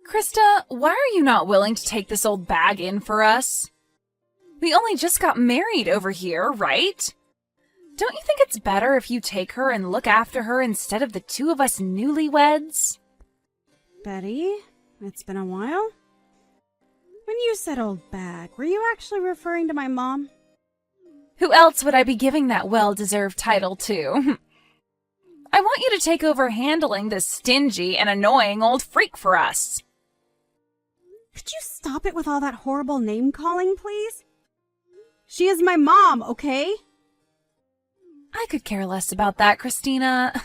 Krista, why are you not willing to take this old bag in for us? We only just got married over here, right? Don't you think it's better if you take her and look after her instead of the two of us newlyweds? Betty, it's been a while. When you said old bag, were you actually referring to my mom? Who else would I be giving that well-deserved title to? I want you to take over handling this stingy and annoying old freak for us. Could you stop it with all that horrible name-calling, please? She is my mom, okay? I could care less about that, Christina.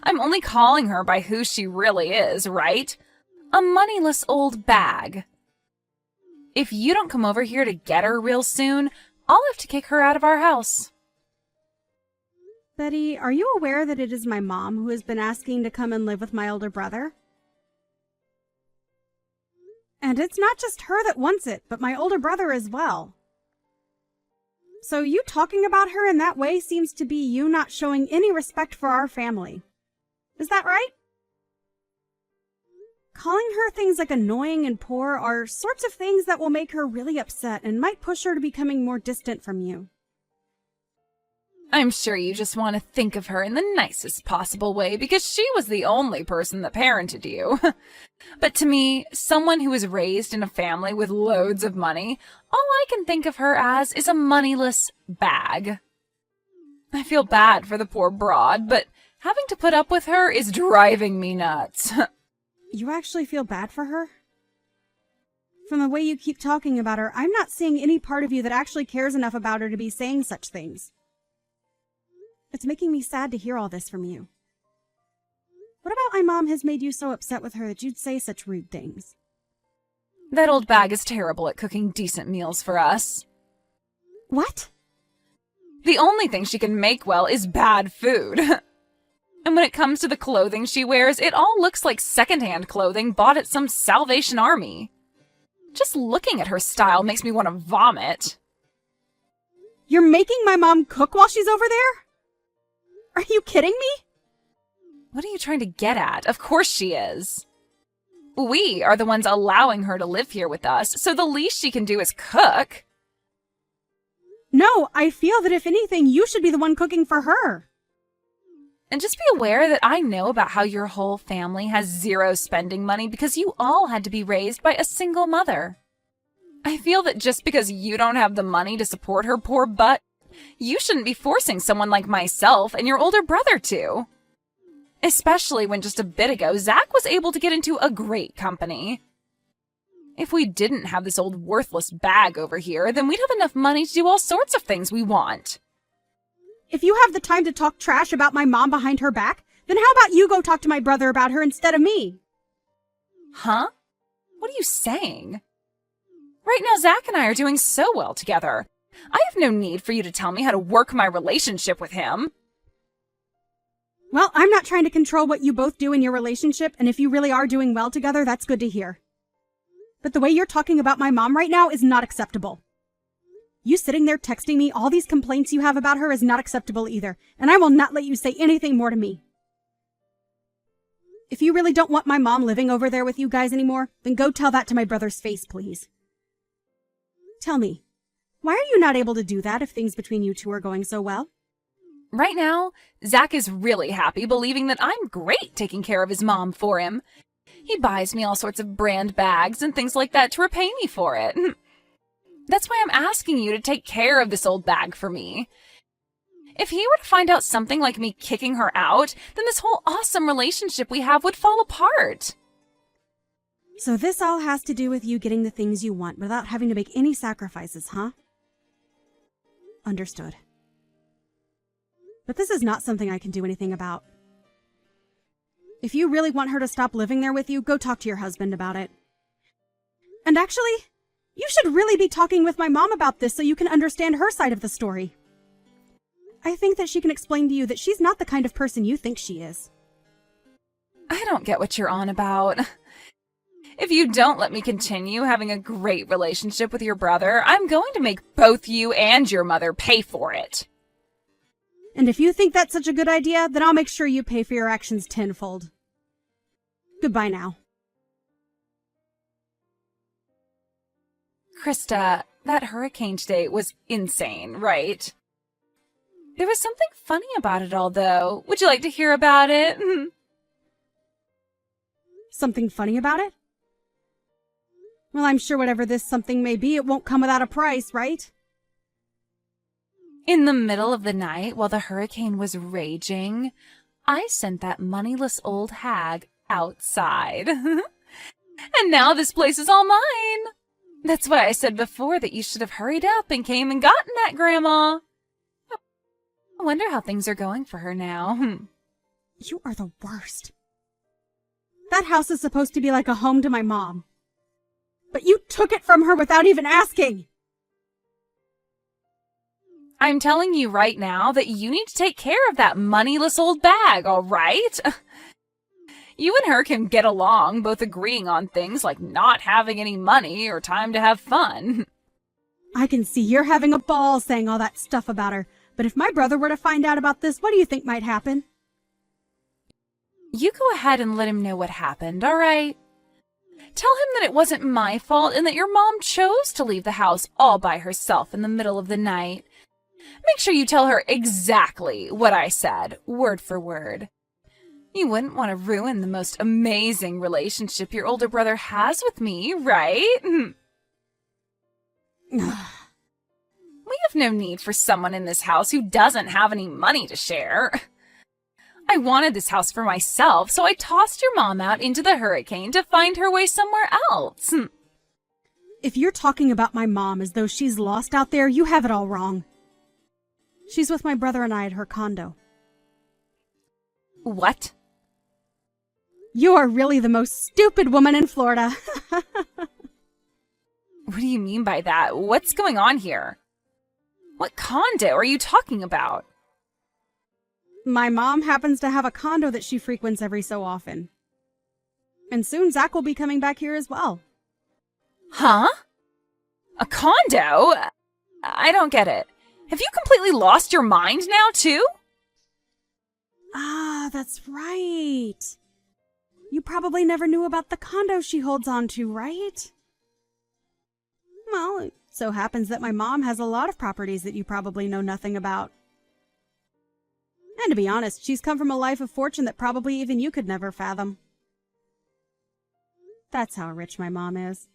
I'm only calling her by who she really is, right? A moneyless old bag. If you don't come over here to get her real soon, I'll have to kick her out of our house. Betty, are you aware that it is my mom who has been asking to come and live with my older brother? And it's not just her that wants it, but my older brother as well. So you talking about her in that way seems to be you not showing any respect for our family. Is that right? Calling her things like annoying and poor are sorts of things that will make her really upset and might push her to becoming more distant from you. I'm sure you just want to think of her in the nicest possible way because she was the only person that parented you. But to me, someone who was raised in a family with loads of money, all I can think of her as is a moneyless bag. I feel bad for the poor broad, but having to put up with her is driving me nuts. You actually feel bad for her? From the way you keep talking about her, I'm not seeing any part of you that actually cares enough about her to be saying such things. It's making me sad to hear all this from you. What about my mom has made you so upset with her that you'd say such rude things? That old bag is terrible at cooking decent meals for us. What? The only thing she can make well is bad food. And when it comes to the clothing she wears, it all looks like secondhand clothing bought at some Salvation Army. Just looking at her style makes me want to vomit. You're making my mom cook while she's over there? Are you kidding me? What are you trying to get at? Of course she is. We are the ones allowing her to live here with us, so the least she can do is cook. No, I feel that if anything, you should be the one cooking for her. And just be aware that I know about how your whole family has zero spending money because you all had to be raised by a single mother. I feel that just because you don't have the money to support her poor butt, you shouldn't be forcing someone like myself and your older brother to. Especially when just a bit ago, Zach was able to get into a great company. If we didn't have this old worthless bag over here, then we'd have enough money to do all sorts of things we want. If you have the time to talk trash about my mom behind her back, then how about you go talk to my brother about her instead of me? Huh? What are you saying? Right now, Zach and I are doing so well together. I have no need for you to tell me how to work my relationship with him. Well, I'm not trying to control what you both do in your relationship, and if you really are doing well together, that's good to hear. But the way you're talking about my mom right now is not acceptable. You sitting there texting me all these complaints you have about her is not acceptable either, and I will not let you say anything more to me. If you really don't want my mom living over there with you guys anymore, then go tell that to my brother's face, please. Tell me, why are you not able to do that if things between you two are going so well? Right now, Zach is really happy, believing that I'm great taking care of his mom for him. He buys me all sorts of brand bags and things like that to repay me for it. That's why I'm asking you to take care of this old bag for me. If he were to find out something like me kicking her out, then this whole awesome relationship we have would fall apart. So this all has to do with you getting the things you want without having to make any sacrifices, huh? Understood. But this is not something I can do anything about. If you really want her to stop living there with you, go talk to your husband about it. And actually, you should really be talking with my mom about this so you can understand her side of the story. I think that she can explain to you that she's not the kind of person you think she is. I don't get what you're on about. If you don't let me continue having a great relationship with your brother, I'm going to make both you and your mother pay for it. And if you think that's such a good idea, then I'll make sure you pay for your actions tenfold. Goodbye now. Krista, that hurricane today was insane, right? There was something funny about it all, though. Would you like to hear about it? Something funny about it? Well, I'm sure whatever this something may be, it won't come without a price, right? In the middle of the night, while the hurricane was raging, I sent that moneyless old hag outside. And now this place is all mine. That's why I said before that you should have hurried up and came and gotten that, Grandma. I wonder how things are going for her now. You are the worst. That house is supposed to be like a home to my mom. But you took it from her without even asking. I'm telling you right now that you need to take care of that moneyless old bag, all right? You and her can get along, both agreeing on things like not having any money or time to have fun. I can see you're having a ball saying all that stuff about her, but if my brother were to find out about this, what do you think might happen? You go ahead and let him know what happened, all right? Tell him that it wasn't my fault and that your mom chose to leave the house all by herself in the middle of the night. Make sure you tell her exactly what I said, word for word. You wouldn't want to ruin the most amazing relationship your older brother has with me, right? We have no need for someone in this house who doesn't have any money to share. I wanted this house for myself, so I tossed your mom out into the hurricane to find her way somewhere else. If you're talking about my mom as though she's lost out there, you have it all wrong. She's with my brother and I at her condo. What? You are really the most stupid woman in Florida. What do you mean by that? What's going on here? What condo are you talking about? My mom happens to have a condo that she frequents every so often. And soon Zach will be coming back here as well. Huh? A condo? I don't get it. Have you completely lost your mind now, too? Ah, that's right. You probably never knew about the condo she holds on to, right? Well, it so happens that my mom has a lot of properties that you probably know nothing about. And to be honest, she's come from a life of fortune that probably even you could never fathom. That's how rich my mom is.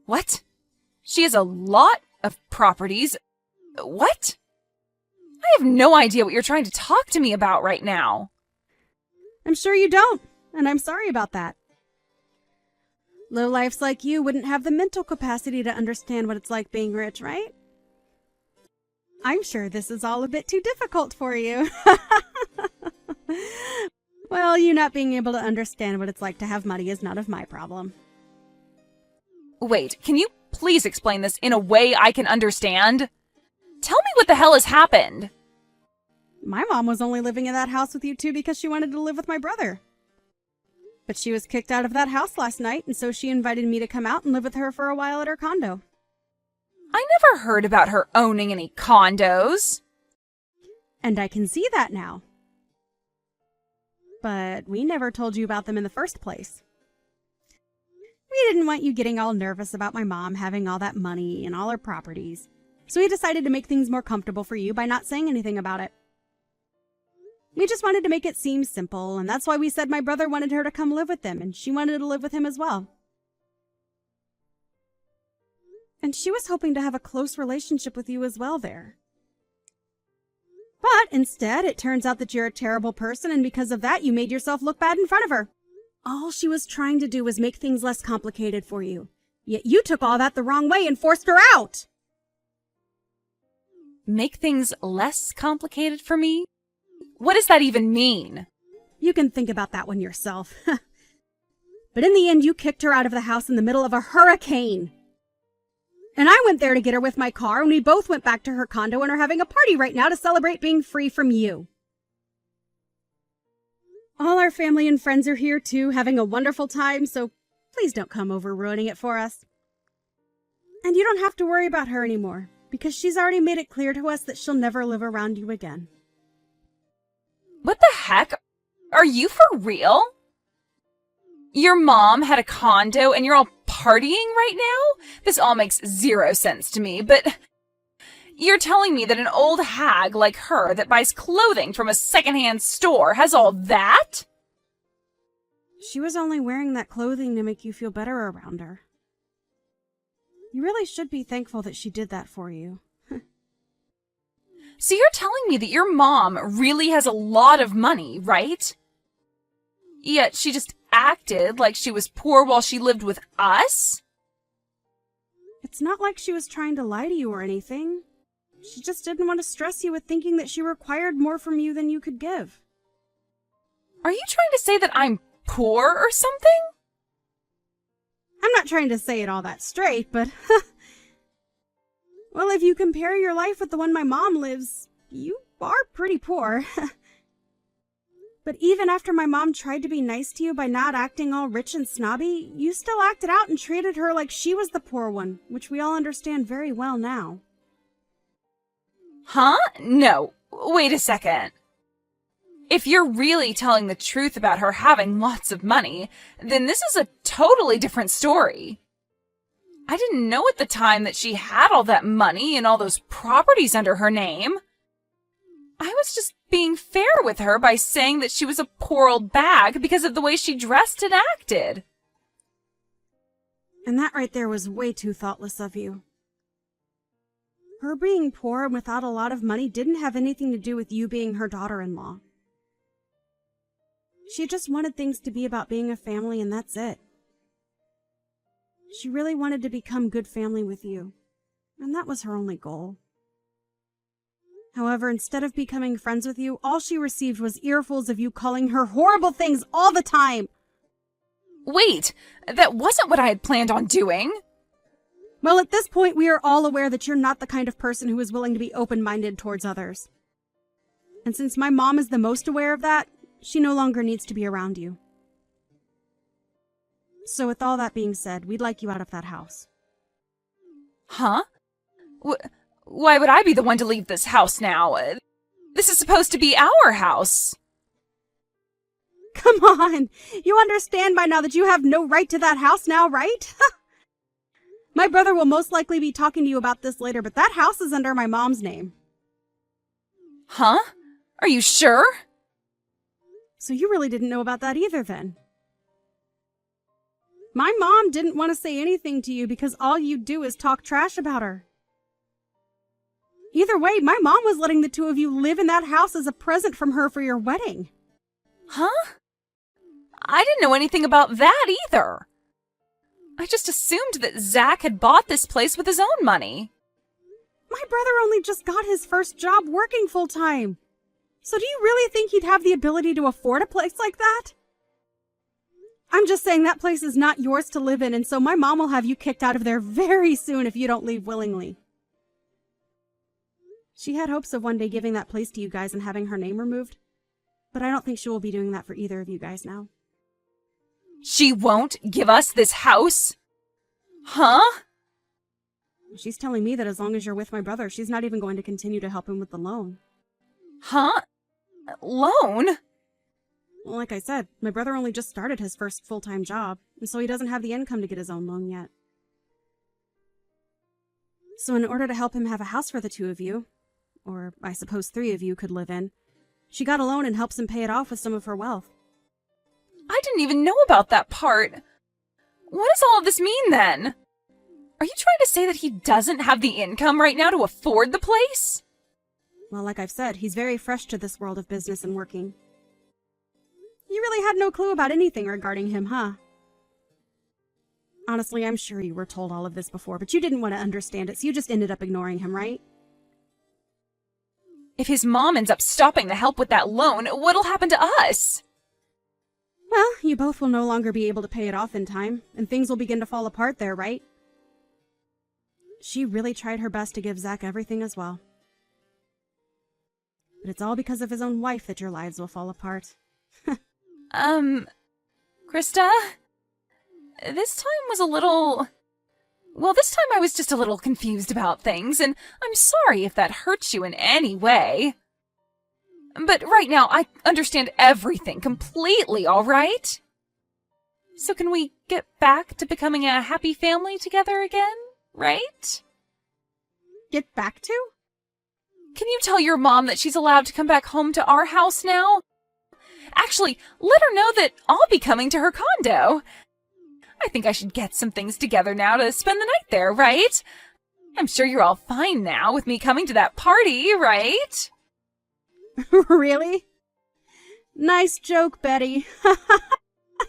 What? She has a lot of properties. What? I have no idea what you're trying to talk to me about right now. I'm sure you don't, and I'm sorry about that. Lowlifes like you wouldn't have the mental capacity to understand what it's like being rich, right? I'm sure this is all a bit too difficult for you. Well, you not being able to understand what it's like to have money is none of my problem. Wait, can you please explain this in a way I can understand? Tell me what the hell has happened. My mom was only living in that house with you two because she wanted to live with my brother. But she was kicked out of that house last night, and so she invited me to come out and live with her for a while at her condo. I never heard about her owning any condos. And I can see that now. But we never told you about them in the first place. We didn't want you getting all nervous about my mom having all that money and all her properties. So we decided to make things more comfortable for you by not saying anything about it. We just wanted to make it seem simple, and that's why we said my brother wanted her to come live with them, and she wanted to live with him as well. And she was hoping to have a close relationship with you as well there. But instead, it turns out that you're a terrible person, and because of that, you made yourself look bad in front of her. All she was trying to do was make things less complicated for you. Yet you took all that the wrong way and forced her out! Make things less complicated for me? What does that even mean? You can think about that one yourself. But in the end, you kicked her out of the house in the middle of a hurricane. And I went there to get her with my car, and we both went back to her condo and are having a party right now to celebrate being free from you. All our family and friends are here too, having a wonderful time, so please don't come over ruining it for us. And you don't have to worry about her anymore, because she's already made it clear to us that she'll never live around you again. What the heck? Are you for real? Your mom had a condo and you're all partying right now? This all makes zero sense to me, but you're telling me that an old hag like her that buys clothing from a secondhand store has all that? She was only wearing that clothing to make you feel better around her. You really should be thankful that she did that for you. So you're telling me that your mom really has a lot of money, right? Yet she just acted like she was poor while she lived with us? It's not like she was trying to lie to you or anything. She just didn't want to stress you with thinking that she required more from you than you could give. Are you trying to say that I'm poor or something? I'm not trying to say it all that straight, but... Well, if you compare your life with the one my mom lives, you are pretty poor. But even after my mom tried to be nice to you by not acting all rich and snobby, you still acted out and treated her like she was the poor one, which we all understand very well now. Huh? No. Wait a second. If you're really telling the truth about her having lots of money, then this is a totally different story. I didn't know at the time that she had all that money and all those properties under her name. I was just being fair with her by saying that she was a poor old bag because of the way she dressed and acted. And that right there was way too thoughtless of you. Her being poor and without a lot of money didn't have anything to do with you being her daughter-in-law. She just wanted things to be about being a family, and that's it. She really wanted to become good family with you, and that was her only goal. However, instead of becoming friends with you, all she received was earfuls of you calling her horrible things all the time. Wait, that wasn't what I had planned on doing. Well, at this point, we are all aware that you're not the kind of person who is willing to be open-minded towards others. And since my mom is the most aware of that, she no longer needs to be around you. So with all that being said, we'd like you out of that house. Huh? Why would I be the one to leave this house now? This is supposed to be our house. Come on! You understand by now that you have no right to that house now, right? My brother will most likely be talking to you about this later, but that house is under my mom's name. Huh? Are you sure? So you really didn't know about that either, then? My mom didn't want to say anything to you because all you do is talk trash about her. Either way, my mom was letting the two of you live in that house as a present from her for your wedding. Huh? I didn't know anything about that either. I just assumed that Zach had bought this place with his own money. My brother only just got his first job working full-time. So do you really think he'd have the ability to afford a place like that? I'm just saying that place is not yours to live in, and so my mom will have you kicked out of there very soon if you don't leave willingly. She had hopes of one day giving that place to you guys and having her name removed, but I don't think she will be doing that for either of you guys now. She won't give us this house? Huh? She's telling me that as long as you're with my brother, she's not even going to continue to help him with the loan. Huh? Loan? Well, like I said, my brother only just started his first full-time job, and so he doesn't have the income to get his own loan yet. So in order to help him have a house for the two of you, or I suppose 3 of you could live in, she got a loan and helps him pay it off with some of her wealth. I didn't even know about that part. What does all of this mean then? Are you trying to say that he doesn't have the income right now to afford the place? Well, like I've said, he's very fresh to this world of business and working. You really had no clue about anything regarding him, huh? Honestly, I'm sure you were told all of this before, but you didn't want to understand it, so you just ended up ignoring him, right? If his mom ends up stopping the help with that loan, what'll happen to us? Well, you both will no longer be able to pay it off in time, and things will begin to fall apart there, right? She really tried her best to give Zach everything as well. But it's all because of his own wife that your lives will fall apart. Krista? This time was a little... Well, this time I was just a little confused about things, and I'm sorry if that hurts you in any way. But right now, I understand everything completely, all right? So can we get back to becoming a happy family together again, right? Get back to? Can you tell your mom that she's allowed to come back home to our house now? Actually, let her know that I'll be coming to her condo. I think I should get some things together now to spend the night there, right? I'm sure you're all fine now with me coming to that party, right? Really? Nice joke, Betty.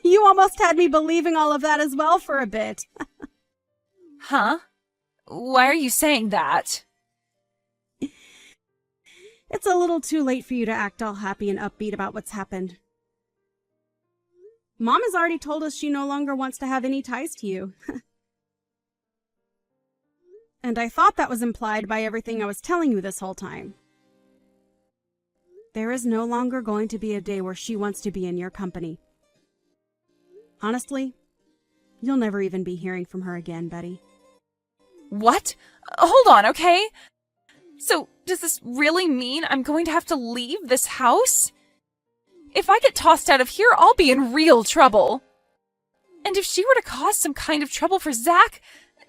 You almost had me believing all of that as well for a bit. Huh? Why are you saying that? It's a little too late for you to act all happy and upbeat about what's happened. Mom has already told us she no longer wants to have any ties to you. And I thought that was implied by everything I was telling you this whole time. There is no longer going to be a day where she wants to be in your company. Honestly, you'll never even be hearing from her again, Betty. What? Hold on, okay? So, does this really mean I'm going to have to leave this house? If I get tossed out of here, I'll be in real trouble. And if she were to cause some kind of trouble for Zach,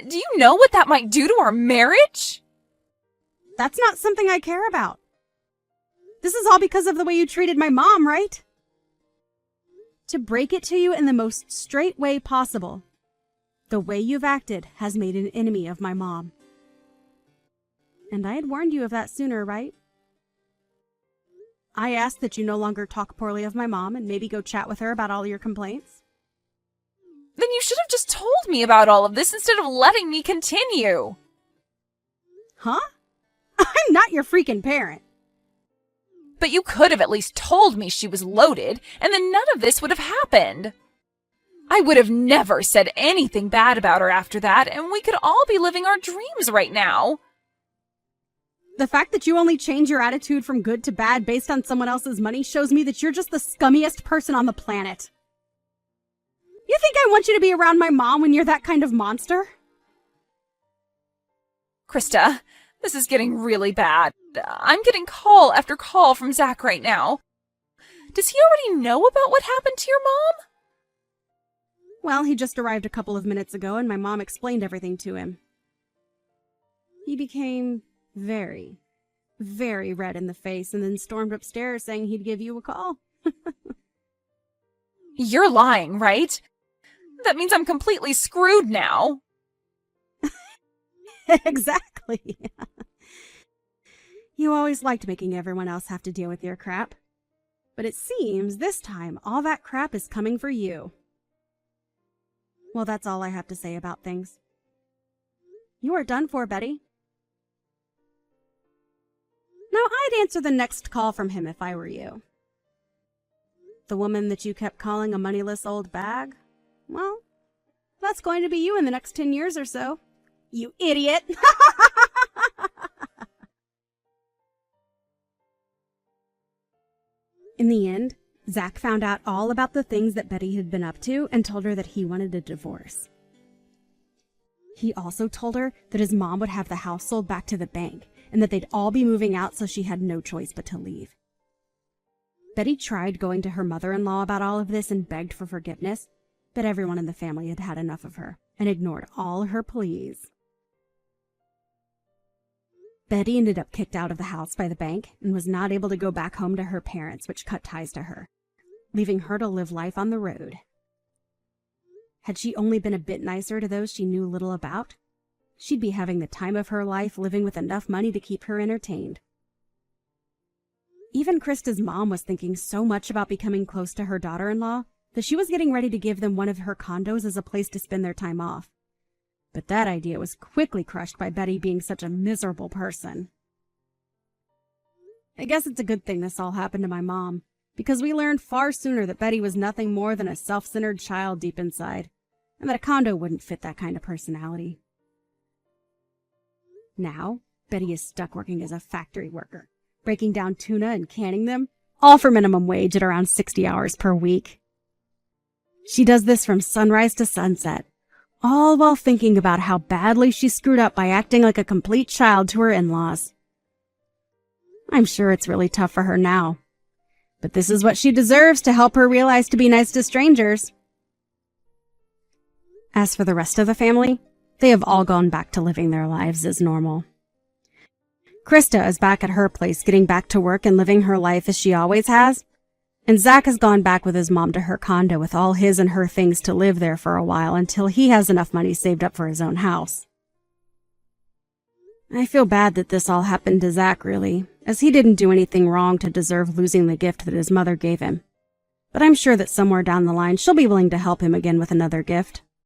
do you know what that might do to our marriage? That's not something I care about. This is all because of the way you treated my mom, right? To break it to you in the most straight way possible, the way you've acted has made an enemy of my mom. And I had warned you of that sooner, right? I asked that you no longer talk poorly of my mom and maybe go chat with her about all your complaints. Then you should have just told me about all of this instead of letting me continue. Huh? I'm not your freaking parent. But you could have at least told me she was loaded, and then none of this would have happened. I would have never said anything bad about her after that, and we could all be living our dreams right now. The fact that you only change your attitude from good to bad based on someone else's money shows me that you're just the scummiest person on the planet. You think I want you to be around my mom when you're that kind of monster? Krista, this is getting really bad. I'm getting call after call from Zach right now. Does he already know about what happened to your mom? Well, he just arrived a couple of minutes ago and my mom explained everything to him. He became very, very red in the face and then stormed upstairs saying he'd give you a call. You're lying, right? That means I'm completely screwed now. Exactly. You always liked making everyone else have to deal with your crap. But it seems this time all that crap is coming for you. Well, that's all I have to say about things. You are done for, Betty. Now, I'd answer the next call from him if I were you. The woman that you kept calling a moneyless old bag? Well, that's going to be you in the next 10 years or so. You idiot! In the end, Zach found out all about the things that Betty had been up to and told her that he wanted a divorce. He also told her that his mom would have the house sold back to the bank and that they'd all be moving out, so she had no choice but to leave. Betty tried going to her mother-in-law about all of this and begged for forgiveness, but everyone in the family had had enough of her and ignored all her pleas. Betty ended up kicked out of the house by the bank and was not able to go back home to her parents, which cut ties to her, leaving her to live life on the road. Had she only been a bit nicer to those she knew little about, she'd be having the time of her life living with enough money to keep her entertained. Even Krista's mom was thinking so much about becoming close to her daughter-in-law that she was getting ready to give them one of her condos as a place to spend their time off. But that idea was quickly crushed by Betty being such a miserable person. I guess it's a good thing this all happened to my mom, because we learned far sooner that Betty was nothing more than a self-centered child deep inside, and that a condo wouldn't fit that kind of personality. Now, Betty is stuck working as a factory worker, breaking down tuna and canning them, all for minimum wage at around 60 hours per week. She does this from sunrise to sunset, all while thinking about how badly she screwed up by acting like a complete child to her in-laws. I'm sure it's really tough for her now, but this is what she deserves to help her realize to be nice to strangers. As for the rest of the family, they have all gone back to living their lives as normal. Krista is back at her place getting back to work and living her life as she always has, and Zach has gone back with his mom to her condo with all his and her things to live there for a while until he has enough money saved up for his own house. I feel bad that this all happened to Zach, really, as he didn't do anything wrong to deserve losing the gift that his mother gave him. But I'm sure that somewhere down the line she'll be willing to help him again with another gift.